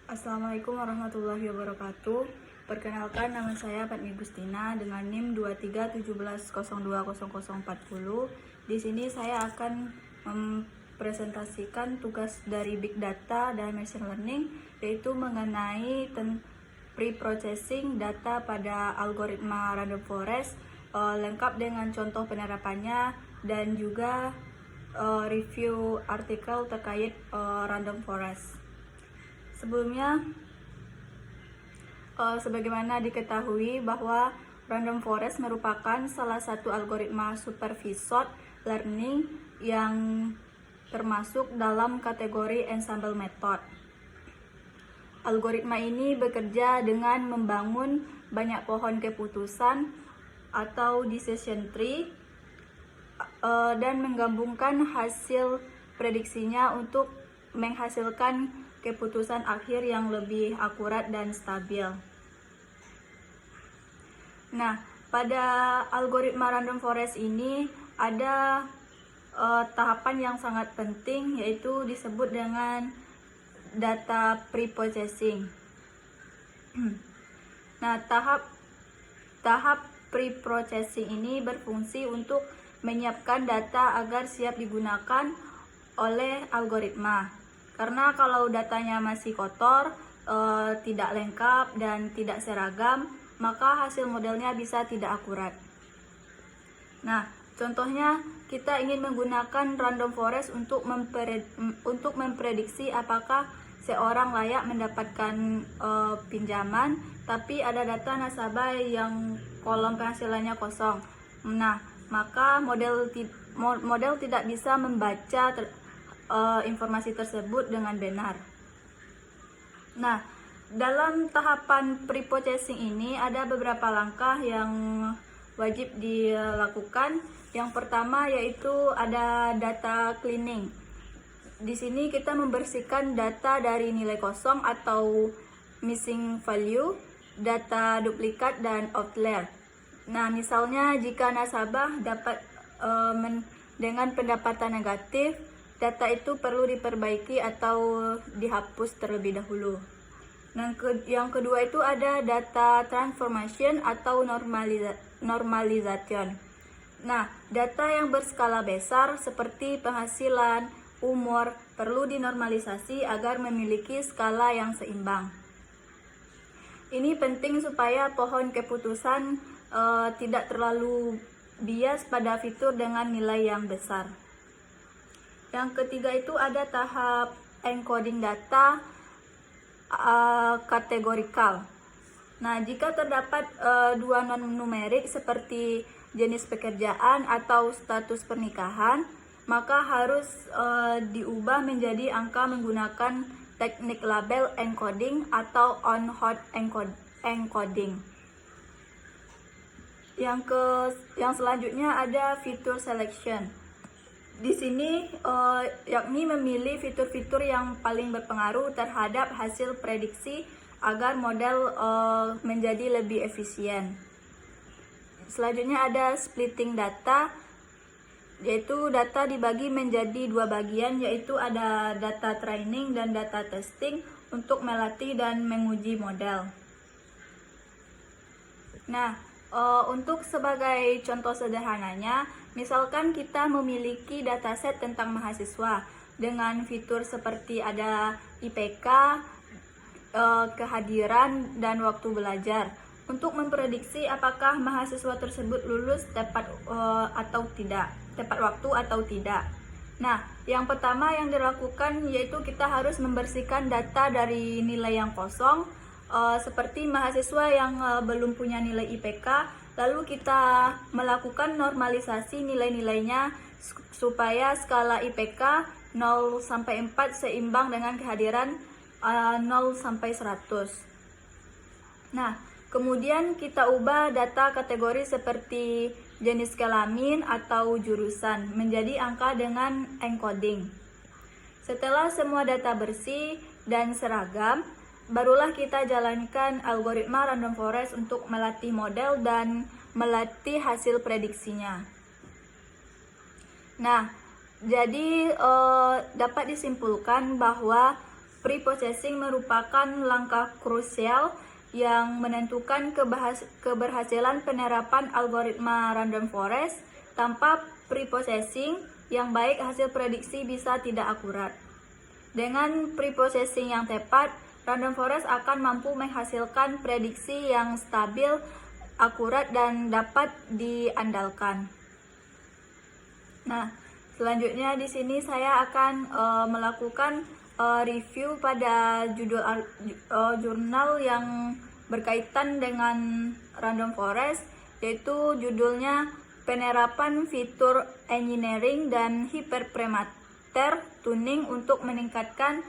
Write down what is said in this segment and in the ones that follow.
Assalamualaikum warahmatullahi wabarakatuh. Perkenalkan, nama saya Fatmi Gustina dengan NIM 2317002040. Di sini saya akan mempresentasikan tugas dari Big Data dan Machine Learning, yaitu mengenai pre-processing data pada algoritma random forest, lengkap dengan contoh penerapannya dan juga review artikel terkait random forest. Sebelumnya, sebagaimana diketahui bahwa random forest merupakan salah satu algoritma supervised learning yang termasuk dalam kategori ensemble method. Algoritma ini bekerja dengan membangun banyak pohon keputusan atau decision tree dan menggabungkan hasil prediksinya untuk menghasilkan keputusan akhir yang lebih akurat dan stabil. Nah, pada algoritma random forest ini ada tahapan yang sangat penting, yaitu disebut dengan data pre-processing. Nah, tahap pre-processing ini berfungsi untuk menyiapkan data agar siap digunakan oleh algoritma. Karena kalau datanya masih kotor, tidak lengkap dan tidak seragam, maka hasil modelnya bisa tidak akurat. Nah, contohnya kita ingin menggunakan random forest untuk memprediksi apakah seorang layak mendapatkan pinjaman, tapi ada data nasabah yang kolom penghasilannya kosong. Nah, maka model tidak bisa membaca informasi tersebut dengan benar. Nah, dalam tahapan pre-processing ini ada beberapa langkah yang wajib dilakukan. Yang pertama yaitu ada data cleaning. Di sini kita membersihkan data dari nilai kosong atau missing value, data duplikat dan outlier. Nah, misalnya jika nasabah dapat dengan pendapatan negatif, data itu perlu diperbaiki atau dihapus terlebih dahulu. Yang kedua itu ada data transformation atau normalization. Nah, data yang berskala besar seperti penghasilan, umur perlu dinormalisasi agar memiliki skala yang seimbang. Ini penting supaya pohon keputusan tidak terlalu bias pada fitur dengan nilai yang besar. Yang ketiga itu ada tahap encoding data kategorikal. Nah, jika terdapat dua non-numerik seperti jenis pekerjaan atau status pernikahan, maka harus diubah menjadi angka menggunakan teknik label encoding atau on-hot encoding. Yang selanjutnya ada fitur selection. Di sini yakni memilih fitur-fitur yang paling berpengaruh terhadap hasil prediksi agar model menjadi lebih efisien. Selanjutnya ada splitting data, yaitu data dibagi menjadi dua bagian, yaitu ada data training dan data testing untuk melatih dan menguji model. Nah, untuk sebagai contoh sederhananya, misalkan kita memiliki dataset tentang mahasiswa dengan fitur seperti ada IPK, kehadiran, dan waktu belajar untuk memprediksi apakah mahasiswa tersebut lulus tepat waktu atau tidak. Nah, yang pertama yang dilakukan yaitu kita harus membersihkan data dari nilai yang kosong, seperti mahasiswa yang belum punya nilai IPK, lalu kita melakukan normalisasi nilai-nilainya supaya skala IPK 0 sampai 4 seimbang dengan kehadiran 0 sampai 100. Nah, kemudian kita ubah data kategori seperti jenis kelamin atau jurusan menjadi angka dengan encoding. Setelah semua data bersih dan seragam, barulah kita jalankan algoritma random forest untuk melatih model dan melatih hasil prediksinya. Nah, jadi dapat disimpulkan bahwa Preprocessing merupakan langkah krusial yang menentukan keberhasilan penerapan algoritma random forest. Tanpa preprocessing yang baik, hasil prediksi bisa tidak akurat. Dengan preprocessing yang tepat, random forest akan mampu menghasilkan prediksi yang stabil, akurat, dan dapat diandalkan. Nah, selanjutnya di sini saya akan melakukan review pada jurnal yang berkaitan dengan random forest, yaitu judulnya Penerapan Fitur Engineering dan Hyperparameter Tuning untuk Meningkatkan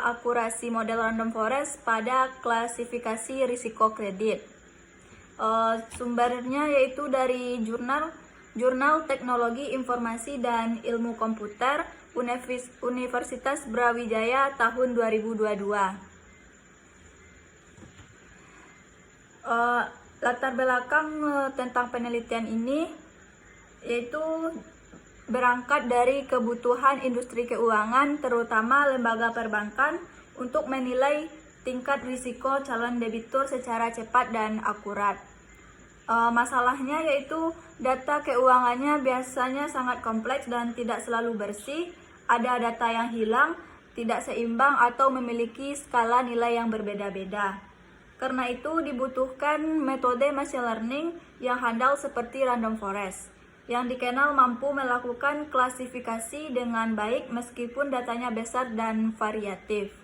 Akurasi Model Random Forest pada Klasifikasi Risiko Kredit. Sumbernya yaitu dari Jurnal Teknologi Informasi dan Ilmu Komputer Universitas Brawijaya tahun 2022. Latar belakang tentang penelitian ini yaitu berangkat dari kebutuhan industri keuangan, terutama lembaga perbankan, untuk menilai tingkat risiko calon debitur secara cepat dan akurat. Masalahnya yaitu data keuangannya biasanya sangat kompleks dan tidak selalu bersih. Ada data yang hilang, tidak seimbang, atau memiliki skala nilai yang berbeda-beda. Karena itu dibutuhkan metode machine learning yang handal seperti random forest, yang dikenal mampu melakukan klasifikasi dengan baik meskipun datanya besar dan variatif.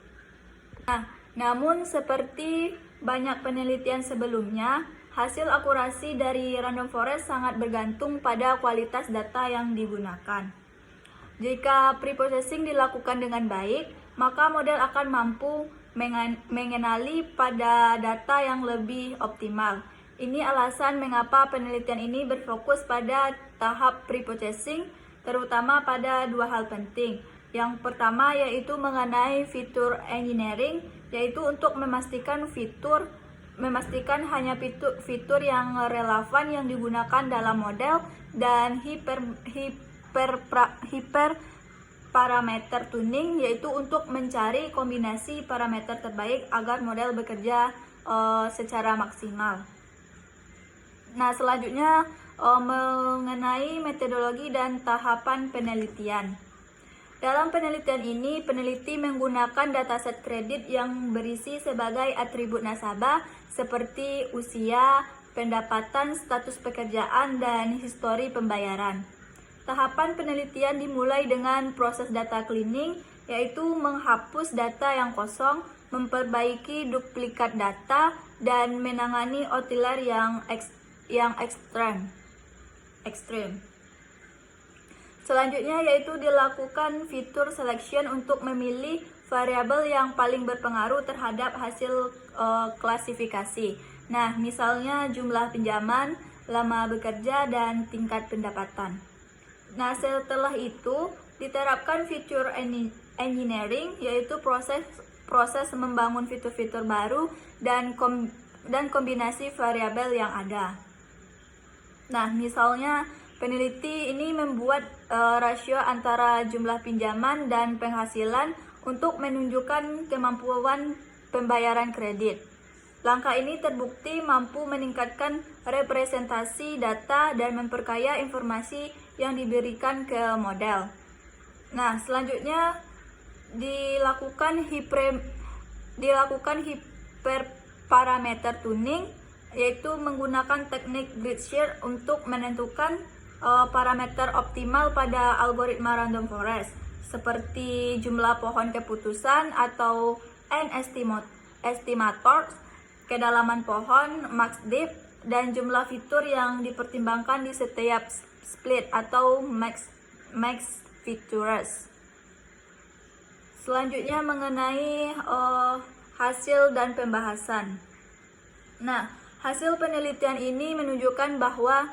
Namun seperti banyak penelitian sebelumnya, hasil akurasi dari random forest sangat bergantung pada kualitas data yang digunakan. Jika preprocessing dilakukan dengan baik, maka model akan mampu mengenali pada data yang lebih optimal. Ini alasan mengapa penelitian ini berfokus pada tahap preprocessing, terutama pada dua hal penting. Yang pertama yaitu mengenai fitur engineering, yaitu untuk memastikan hanya fitur yang relevan yang digunakan dalam model, dan hyperparameter tuning, yaitu untuk mencari kombinasi parameter terbaik agar model bekerja secara maksimal. Nah, selanjutnya mengenai metodologi dan tahapan penelitian. Dalam penelitian ini, peneliti menggunakan dataset kredit yang berisi sebagai atribut nasabah seperti usia, pendapatan, status pekerjaan, dan histori pembayaran. Tahapan penelitian dimulai dengan proses data cleaning, yaitu menghapus data yang kosong, memperbaiki duplikat data, dan menangani outlier yang ekstrem. Selanjutnya yaitu dilakukan fitur selection untuk memilih variabel yang paling berpengaruh terhadap hasil klasifikasi. Nah, misalnya jumlah pinjaman, lama bekerja, dan tingkat pendapatan. Nah, setelah itu diterapkan fitur engineering, yaitu proses membangun fitur-fitur baru dan kombinasi variabel yang ada. Nah, misalnya peneliti ini membuat rasio antara jumlah pinjaman dan penghasilan untuk menunjukkan kemampuan pembayaran kredit. Langkah ini terbukti mampu meningkatkan representasi data dan memperkaya informasi yang diberikan ke model. Nah, selanjutnya dilakukan hyperparameter tuning, yaitu menggunakan teknik grid share untuk menentukan parameter optimal pada algoritma random forest, seperti jumlah pohon keputusan atau estimator, kedalaman pohon, max depth, dan jumlah fitur yang dipertimbangkan di setiap split atau max features. Selanjutnya mengenai hasil dan pembahasan. Nah, hasil penelitian ini menunjukkan bahwa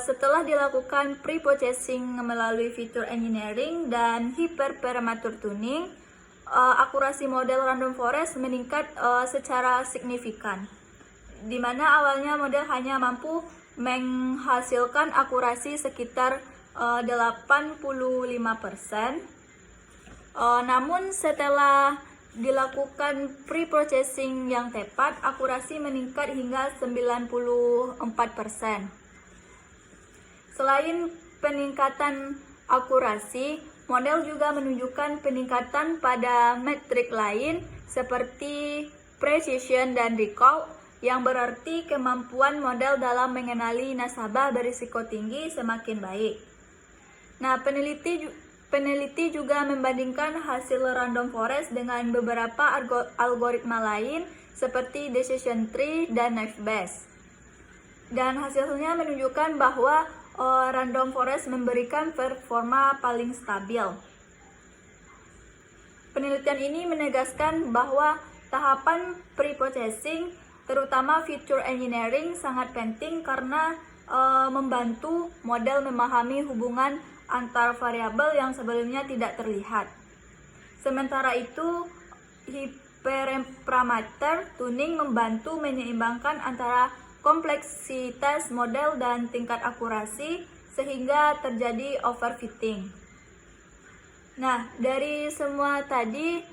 setelah dilakukan preprocessing melalui fitur engineering dan hyperparameter tuning, akurasi model random forest meningkat secara signifikan. Di mana awalnya model hanya mampu menghasilkan akurasi sekitar 85%. Namun setelah dilakukan pre-processing yang tepat, akurasi meningkat hingga 94%. Selain peningkatan akurasi, model juga menunjukkan peningkatan pada metrik lain seperti precision dan recall, yang berarti kemampuan model dalam mengenali nasabah berisiko tinggi semakin baik. Nah, peneliti juga membandingkan hasil random forest dengan beberapa algoritma lain seperti decision tree dan naive Bayes. Dan hasilnya menunjukkan bahwa random forest memberikan performa paling stabil. Penelitian ini menegaskan bahwa tahapan pre-processing, terutama feature engineering, sangat penting karena membantu model memahami hubungan antar variabel yang sebelumnya tidak terlihat. Sementara itu, hyperparameter tuning membantu menyeimbangkan antara kompleksitas model dan tingkat akurasi sehingga terjadi overfitting. Nah, dari semua tadi,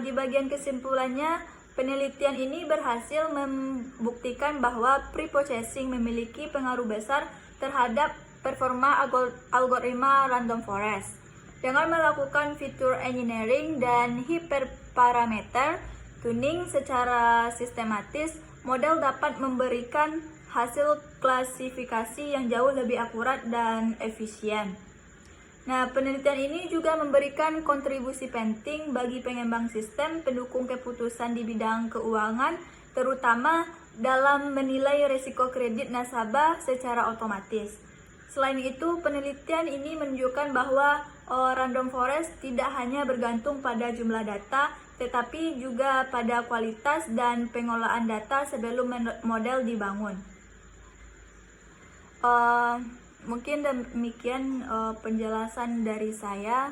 di bagian kesimpulannya, penelitian ini berhasil membuktikan bahwa pre-processing memiliki pengaruh besar terhadap performa algoritma random forest. Dengan melakukan feature engineering dan hyperparameter tuning secara sistematis, model dapat memberikan hasil klasifikasi yang jauh lebih akurat dan efisien. Nah, penelitian ini juga memberikan kontribusi penting bagi pengembang sistem pendukung keputusan di bidang keuangan, terutama dalam menilai risiko kredit nasabah secara otomatis. Selain itu, penelitian ini menunjukkan bahwa random forest tidak hanya bergantung pada jumlah data, tetapi juga pada kualitas dan pengolahan data sebelum model dibangun. Mungkin demikian penjelasan dari saya.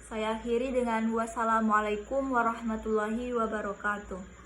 Saya akhiri dengan wassalamualaikum warahmatullahi wabarakatuh.